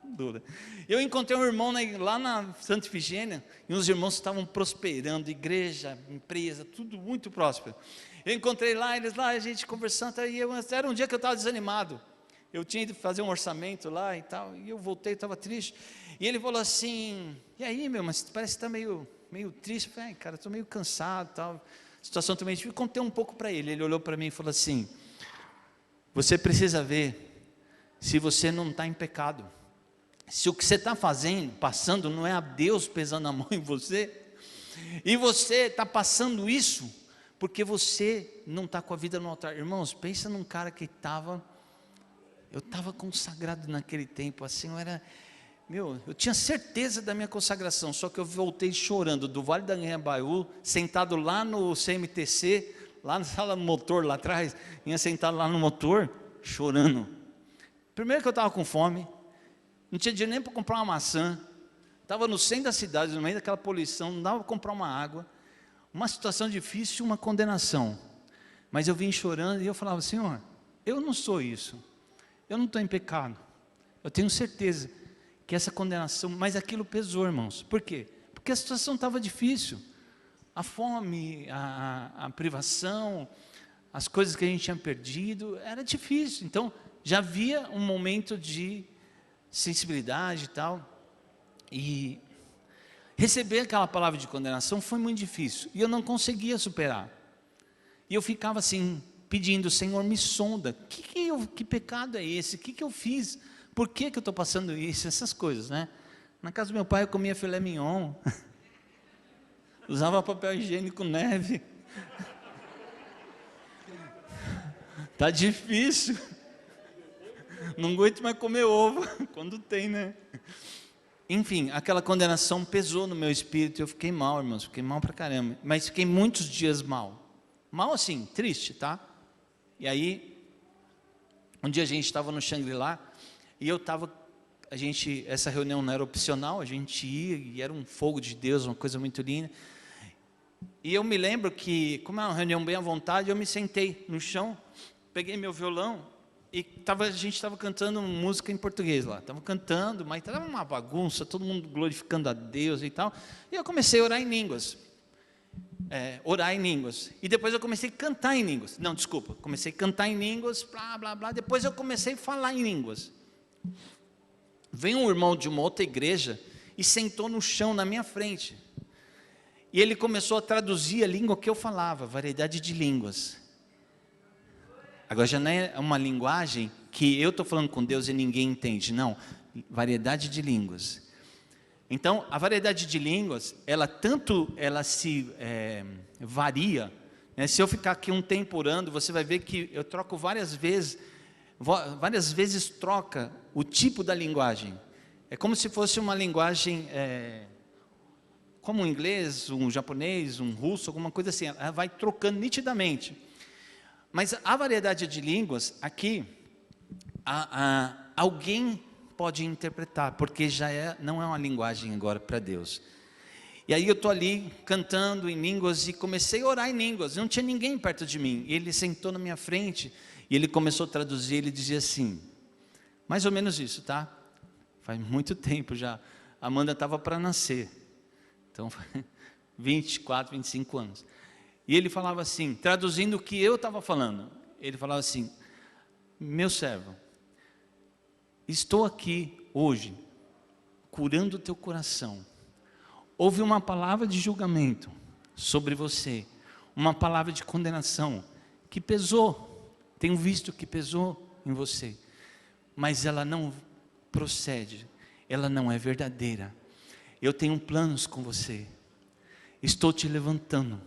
dura. Eu encontrei um irmão lá na Santa Ifigênia, e os irmãos estavam prosperando, igreja, empresa, tudo muito próspero. Eu encontrei lá, eles lá, a gente conversando, era um dia que eu estava desanimado, eu tinha ido fazer um orçamento lá e tal, e eu voltei, estava triste, e ele falou assim, e aí meu, mas parece que está meio triste. Eu falei, cara, estou meio cansado, tal, a situação também difícil. Eu contei um pouco para ele, ele olhou para mim e falou assim, você precisa ver se você não está em pecado, se o que você está fazendo, passando, não é a Deus pesando a mão em você, e você está passando isso, porque você não está com a vida no altar. Irmãos, pensa num cara que eu estava consagrado naquele tempo, assim, eu tinha certeza da minha consagração, só que eu voltei chorando, do Vale da Anhangabaú, sentado lá no CMTC, lá na sala do motor, lá atrás, ia sentado lá no motor, chorando. Primeiro que eu estava com fome, não tinha dinheiro nem para comprar uma maçã, estava no centro da cidade, no meio daquela poluição, não dava para comprar uma água, uma situação difícil, uma condenação, mas eu vim chorando, e eu falava, Senhor, eu não sou isso, eu não estou em pecado, eu tenho certeza que essa condenação, mas aquilo pesou, irmãos. Por quê? Porque a situação estava difícil, a fome, a privação, as coisas que a gente tinha perdido, era difícil. Então já havia um momento de sensibilidade e tal, e receber aquela palavra de condenação foi muito difícil, e eu não conseguia superar, e eu ficava assim, pedindo, Senhor, me sonda, que pecado é esse, o que eu fiz, por que eu estou passando isso, essas coisas, né? Na casa do meu pai eu comia filé mignon, usava papel higiênico neve, tá difícil, não aguento mais comer ovo, quando tem, né? Enfim, aquela condenação pesou no meu espírito, eu fiquei mal, irmãos, fiquei mal pra caramba, mas fiquei muitos dias mal assim, triste, tá? E aí, um dia a gente estava no Shangri-La, e essa reunião não era opcional, a gente ia, e era um fogo de Deus, uma coisa muito linda, e eu me lembro que, como é uma reunião bem à vontade, eu me sentei no chão, peguei meu violão, e a gente estava cantando música em português lá, estava cantando, mas estava uma bagunça, todo mundo glorificando a Deus e tal, e eu comecei a orar em línguas, e depois eu comecei a cantar em línguas, comecei a cantar em línguas, blá, blá, blá, depois eu comecei a falar em línguas, veio um irmão de uma outra igreja, e sentou no chão na minha frente, e ele começou a traduzir a língua que eu falava, variedade de línguas. Agora já não é uma linguagem que eu estou falando com Deus e ninguém entende, não, variedade de línguas. Então, a variedade de línguas, ela se varia, né? Se eu ficar aqui um tempo orando, você vai ver que eu troco várias vezes troca o tipo da linguagem. É como se fosse uma linguagem, como um inglês, um japonês, um russo, alguma coisa assim, ela vai trocando nitidamente. Mas a variedade de línguas, aqui, alguém pode interpretar, porque não é uma linguagem agora para Deus. E aí eu estou ali cantando em línguas e comecei a orar em línguas, não tinha ninguém perto de mim, e ele sentou na minha frente, e ele começou a traduzir, ele dizia assim, mais ou menos isso, tá? Faz muito tempo já, a Amanda estava para nascer, então 24, 25 anos, e ele falava assim, traduzindo o que eu estava falando, ele falava assim, meu servo, estou aqui hoje, curando o teu coração, houve uma palavra de julgamento sobre você, uma palavra de condenação, que pesou, tenho visto que pesou em você, mas ela não procede, ela não é verdadeira, eu tenho planos com você, estou te levantando,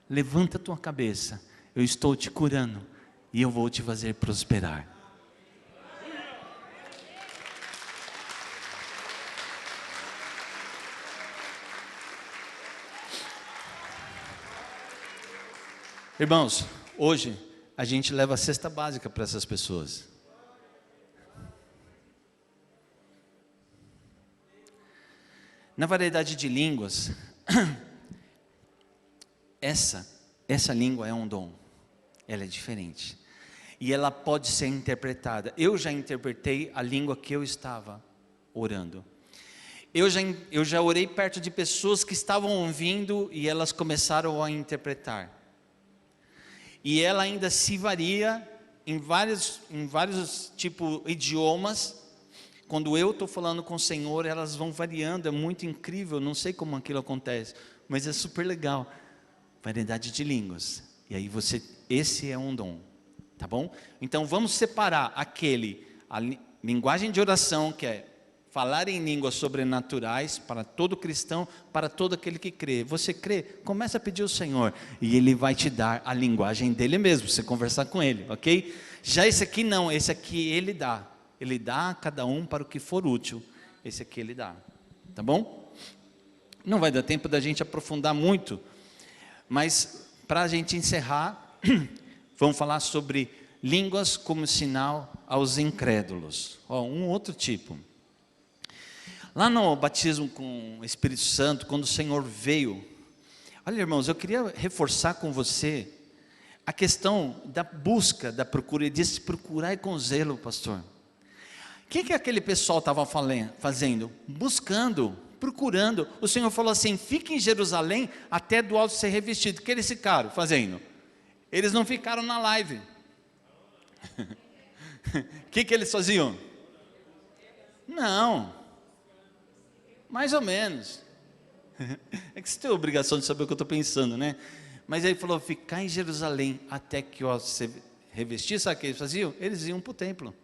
levanta a tua cabeça, eu estou te curando, e eu vou te fazer prosperar. Irmãos, hoje a gente leva a cesta básica para essas pessoas. Na variedade de línguas, essa língua é um dom, ela é diferente, e ela pode ser interpretada. Eu já interpretei a língua que eu estava orando. Eu já orei perto de pessoas que estavam ouvindo e elas começaram a interpretar. E ela ainda se varia em vários tipo idiomas. Quando eu estou falando com o Senhor, elas vão variando, é muito incrível, não sei como aquilo acontece, mas é super legal. Variedade de línguas. E aí esse é um dom, tá bom? Então vamos separar a linguagem de oração, que é falar em línguas sobrenaturais para todo cristão, para todo aquele que crê. Você crê? Começa a pedir ao Senhor e Ele vai te dar a linguagem dele mesmo, você conversar com Ele, ok? Já esse aqui não, esse aqui Ele dá. Ele dá a cada um para o que for útil. Esse aqui Ele dá, tá bom? Não vai dar tempo da gente aprofundar muito, mas para a gente encerrar, vamos falar sobre línguas como sinal aos incrédulos. Um outro tipo. Lá no batismo com o Espírito Santo, quando o Senhor veio, olha irmãos, eu queria reforçar com você a questão da busca, da procura. Ele disse: procurai com zelo, pastor. O que aquele pessoal estava fazendo? Buscando, procurando. O Senhor falou assim: fique em Jerusalém até do alto ser revestido. O que eles ficaram fazendo? Eles não ficaram na live. O que eles faziam? Não. Mais ou menos. É que você tem a obrigação de saber o que eu estou pensando, né? Mas ele falou: ficar em Jerusalém até que o se revestir. Sabe o que eles faziam? Eles iam para o templo.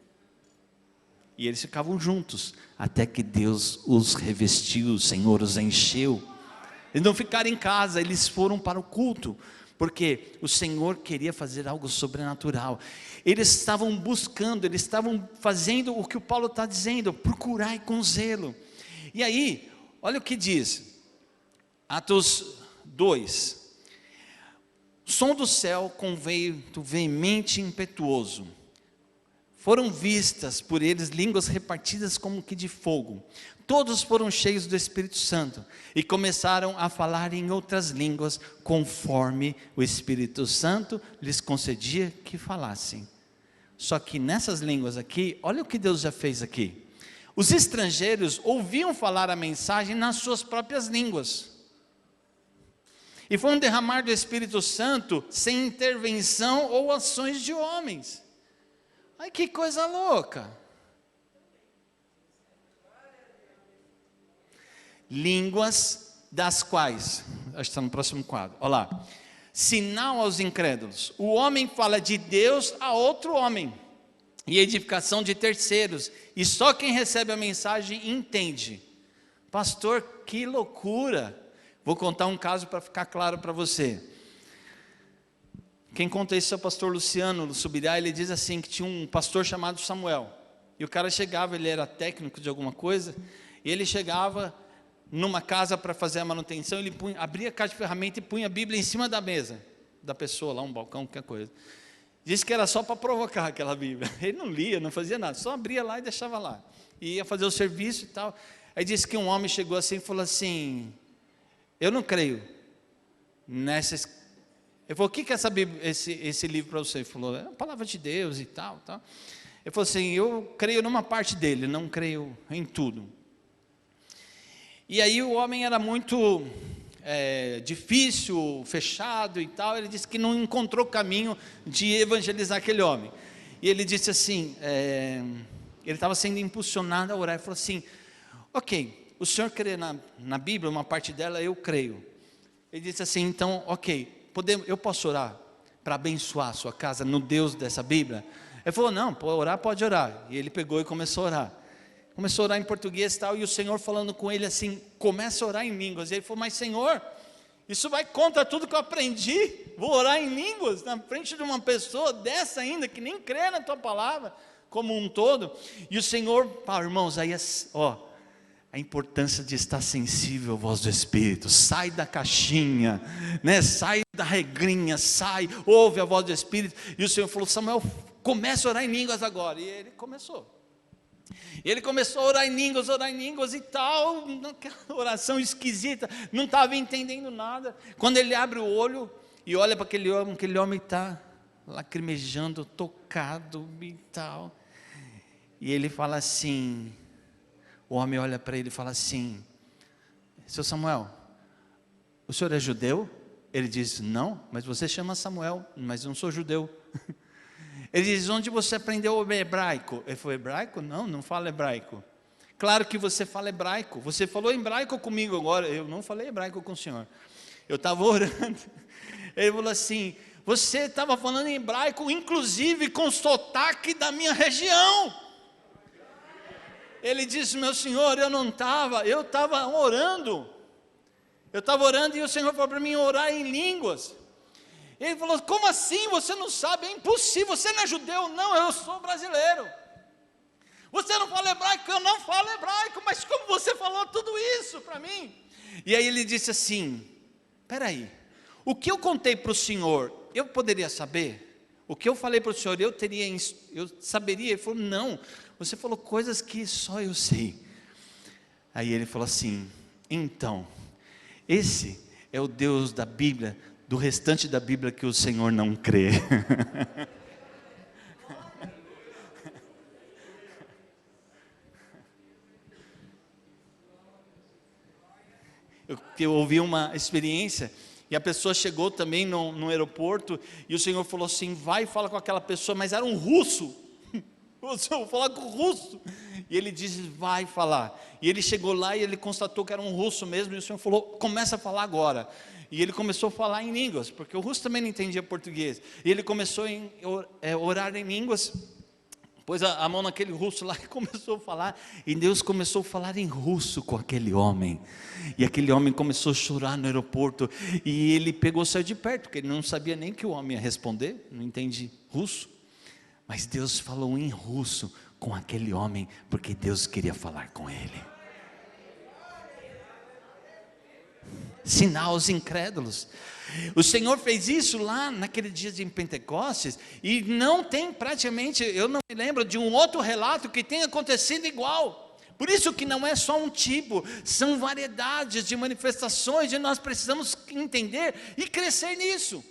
E eles ficavam juntos, até que Deus os revestiu, o Senhor os encheu. Eles não ficaram em casa, eles foram para o culto, porque o Senhor queria fazer algo sobrenatural. Eles estavam buscando, eles estavam fazendo o que o Paulo está dizendo: procurai com zelo. E aí, olha o que diz, Atos 2, som do céu com vento veemente e impetuoso, foram vistas por eles línguas repartidas como que de fogo, todos foram cheios do Espírito Santo, e começaram a falar em outras línguas, conforme o Espírito Santo lhes concedia que falassem. Só que nessas línguas aqui, olha o que Deus já fez aqui, os estrangeiros ouviam falar a mensagem nas suas próprias línguas, e foi um derramar do Espírito Santo, sem intervenção ou ações de homens. Ai, que coisa louca. Línguas das quais, acho que está no próximo quadro, olha lá. Sinal aos incrédulos, o homem fala de Deus a outro homem, e edificação de terceiros, e só quem recebe a mensagem entende. Pastor, que loucura. Vou contar um caso para ficar claro para você. Quem conta isso é o pastor Luciano do Subirá. Ele diz assim, que tinha um pastor chamado Samuel, e o cara chegava, ele era técnico de alguma coisa, e ele chegava numa casa para fazer a manutenção, ele abria a caixa de ferramenta e punha a Bíblia em cima da mesa da pessoa, lá um balcão, qualquer coisa. Disse que era só para provocar aquela Bíblia. Ele não lia, não fazia nada, só abria lá e deixava lá, e ia fazer o serviço e tal. Aí disse que um homem chegou assim e falou assim: eu não creio nessas. Ele falou: o que é essa Bíblia, esse livro para você? Ele falou: é a palavra de Deus e tal. Ele falou assim: eu creio numa parte dele, não creio em tudo. E aí o homem era muito difícil, fechado e tal. Ele disse que não encontrou caminho de evangelizar aquele homem. E ele disse assim, ele estava sendo impulsionado a orar. Ele falou assim: ok, o senhor crê na Bíblia, uma parte dela eu creio. Ele disse assim: então, ok, eu posso orar para abençoar a sua casa no Deus dessa Bíblia? Ele falou: não, pode orar. E ele pegou e começou a orar. Começou a orar em português e tal, e o Senhor falando com ele assim: começa a orar em línguas. E ele falou: mas Senhor, isso vai contra tudo que eu aprendi, vou orar em línguas, na frente de uma pessoa dessa ainda, que nem crê na tua palavra, como um todo. E o Senhor, irmãos, aí a importância de estar sensível à voz do Espírito. Sai da caixinha, né? Sai da regrinha, sai, ouve a voz do Espírito. E o Senhor falou: Samuel, começa a orar em línguas agora. E ele começou. Ele começou a orar em línguas e tal, naquela oração esquisita, não estava entendendo nada. Quando ele abre o olho e olha para aquele homem está lacrimejando, tocado e tal. E ele fala assim, o homem olha para ele e fala assim: seu Samuel, o senhor é judeu? Ele diz: não, mas você chama Samuel, mas eu não sou judeu. Ele diz: onde você aprendeu o hebraico? Ele falou: hebraico? Não, não falo hebraico. Claro que você fala hebraico, você falou hebraico comigo agora. Eu não falei hebraico com o senhor, eu estava orando. Ele falou assim: você estava falando em hebraico, inclusive com sotaque da minha região. Ele disse: meu senhor, eu não estava, eu estava orando. Eu estava orando e o Senhor falou para mim orar em línguas. Ele falou: como assim, você não sabe? É impossível, você não é judeu? Não, eu sou brasileiro. Você não fala hebraico? Eu não falo hebraico, mas como você falou tudo isso para mim? E aí ele disse assim: espera aí, o que eu contei para o senhor, eu poderia saber? O que eu falei para o senhor, eu saberia? Ele falou: não, você falou coisas que só eu sei. Aí ele falou assim: então, esse é o Deus da Bíblia, do restante da Bíblia que o Senhor não crê. Eu ouvi uma experiência, e a pessoa chegou também no aeroporto, e o Senhor falou assim: vai e fala com aquela pessoa, mas era um russo. O Senhor falar com o russo. E ele disse: vai falar. E ele chegou lá e ele constatou que era um russo mesmo, e o Senhor falou: começa a falar agora. E ele começou a falar em línguas, porque o russo também não entendia português. E ele começou a orar em línguas, pôs a mão naquele russo lá e começou a falar. E Deus começou a falar em russo com aquele homem. E aquele homem começou a chorar no aeroporto. E ele saiu de perto, porque ele não sabia nem que o homem ia responder, não entende russo. Mas Deus falou em russo com aquele homem, porque Deus queria falar com ele. Sinal aos incrédulos. O Senhor fez isso lá naquele dia de Pentecostes, e não tem praticamente, eu não me lembro de um outro relato que tenha acontecido igual. Por isso que não é só um tipo, são variedades de manifestações, e nós precisamos entender e crescer nisso.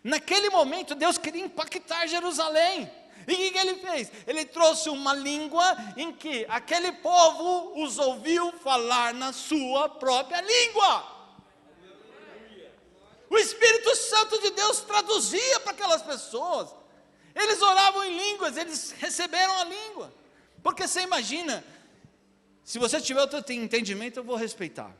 Naquele momento Deus queria impactar Jerusalém. E o que ele fez? Ele trouxe uma língua em que aquele povo os ouviu falar na sua própria língua. O Espírito Santo de Deus traduzia para aquelas pessoas. Eles oravam em línguas, eles receberam a língua. Porque você imagina, se você tiver outro entendimento, eu vou respeitar.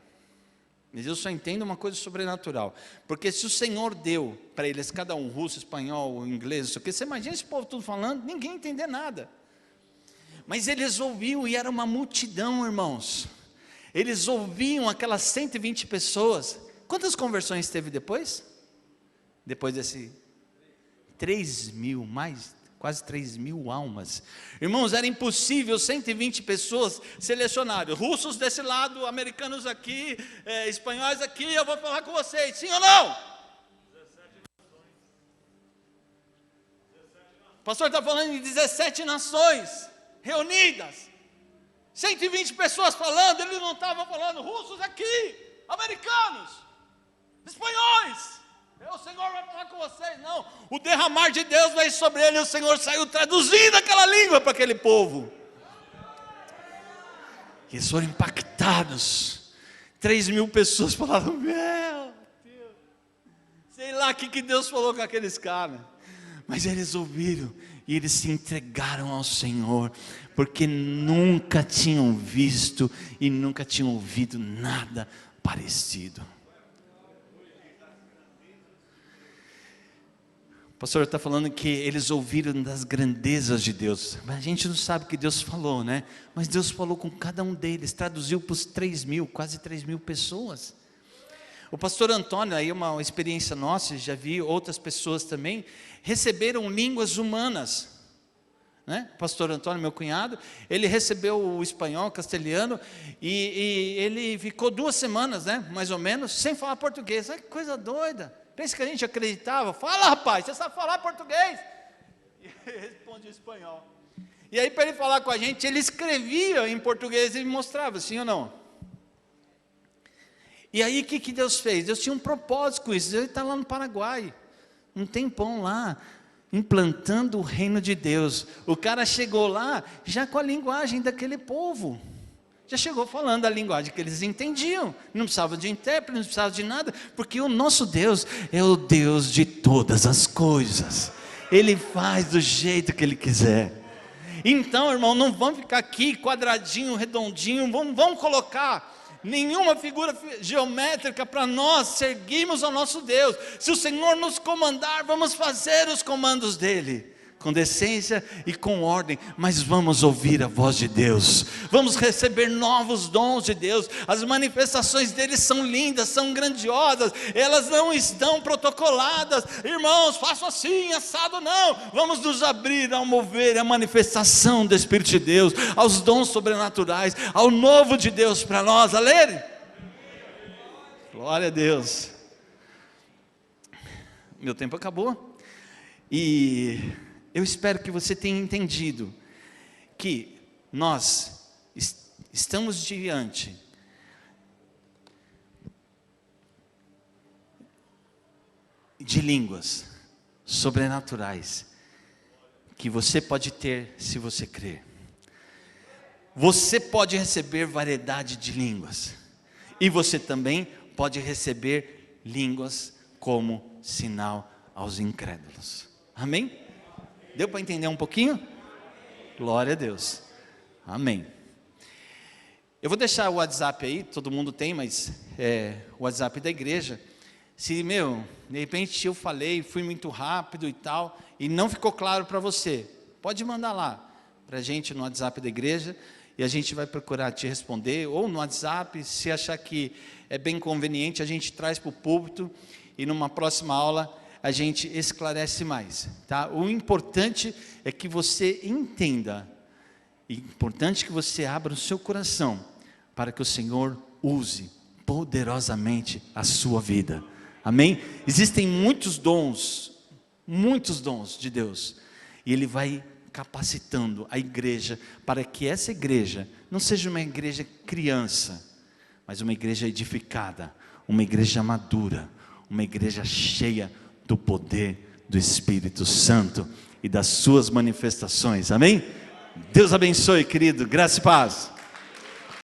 Mas eu só entendo uma coisa sobrenatural. Porque se o Senhor deu para eles, cada um, russo, espanhol, inglês, isso aqui, você imagina esse povo tudo falando, ninguém entender nada. Mas eles ouviam, e era uma multidão, irmãos. Eles ouviam aquelas 120 pessoas. Quantas conversões teve depois? Depois desse 3.000, quase 3.000 almas. Irmãos, era impossível 120 pessoas selecionarem. Russos desse lado, americanos aqui, espanhóis aqui, eu vou falar com vocês, sim ou não? O pastor está falando de 17 nações reunidas. 120 pessoas falando, ele não estava falando russos aqui, americanos, espanhóis. O Senhor vai falar com vocês, não. O derramar de Deus veio sobre ele, e o Senhor saiu traduzindo aquela língua para aquele povo. E eles foram impactados. 3.000 pessoas falaram: meu Deus, sei lá o que Deus falou com aqueles caras. Mas eles ouviram e eles se entregaram ao Senhor, porque nunca tinham visto e nunca tinham ouvido nada parecido. O pastor está falando que eles ouviram das grandezas de Deus. Mas a gente não sabe o que Deus falou, né? Mas Deus falou com cada um deles, traduziu para os 3.000, quase 3.000 pessoas. O pastor Antônio, aí uma experiência nossa, já vi outras pessoas também, receberam línguas humanas. Né? O pastor Antônio, meu cunhado, ele recebeu o espanhol, o castelhano, e ele ficou 2 semanas, né, mais ou menos, sem falar português. Que coisa doida. Pensa que a gente acreditava? Fala, rapaz, você sabe falar português? E ele responde em espanhol. E aí, para ele falar com a gente, ele escrevia em português e mostrava, sim ou não? E aí, o que Deus fez? Deus tinha um propósito com isso. Ele está lá no Paraguai, um tempão lá, implantando o reino de Deus. O cara chegou lá, já com a linguagem daquele povo. Já chegou falando a linguagem que eles entendiam. Não precisava de intérprete, não precisava de nada, porque o nosso Deus é o Deus de todas as coisas. Ele faz do jeito que Ele quiser. Então, irmão, não vamos ficar aqui quadradinho, redondinho, vamos colocar nenhuma figura geométrica para nós seguirmos ao nosso Deus. Se o Senhor nos comandar, vamos fazer os comandos dEle, com decência e com ordem, mas vamos ouvir a voz de Deus, vamos receber novos dons de Deus. As manifestações dele são lindas, são grandiosas, elas não estão protocoladas. Irmãos, façam assim, assado não, vamos nos abrir ao mover a manifestação do Espírito de Deus, aos dons sobrenaturais, ao novo de Deus para nós. Aleluia, glória a Deus. Meu tempo acabou, e eu espero que você tenha entendido que nós estamos diante de línguas sobrenaturais que você pode ter se você crer. Você pode receber variedade de línguas, e você também pode receber línguas como sinal aos incrédulos. Amém? Deu para entender um pouquinho? Glória a Deus. Amém. Eu vou deixar o WhatsApp aí, todo mundo tem, mas o WhatsApp da igreja. Se, de repente eu falei, fui muito rápido e tal, e não ficou claro para você, pode mandar lá para a gente no WhatsApp da igreja, e a gente vai procurar te responder, ou no WhatsApp, se achar que é bem conveniente, a gente traz para o púlpito, e numa próxima aula a gente esclarece mais, tá? O importante é que você entenda, é importante que você abra o seu coração, para que o Senhor use poderosamente a sua vida, amém? Existem muitos dons de Deus, e Ele vai capacitando a igreja, para que essa igreja não seja uma igreja criança, mas uma igreja edificada, uma igreja madura, uma igreja cheia do poder do Espírito Santo e das suas manifestações, amém? Deus abençoe, querido, graça e paz.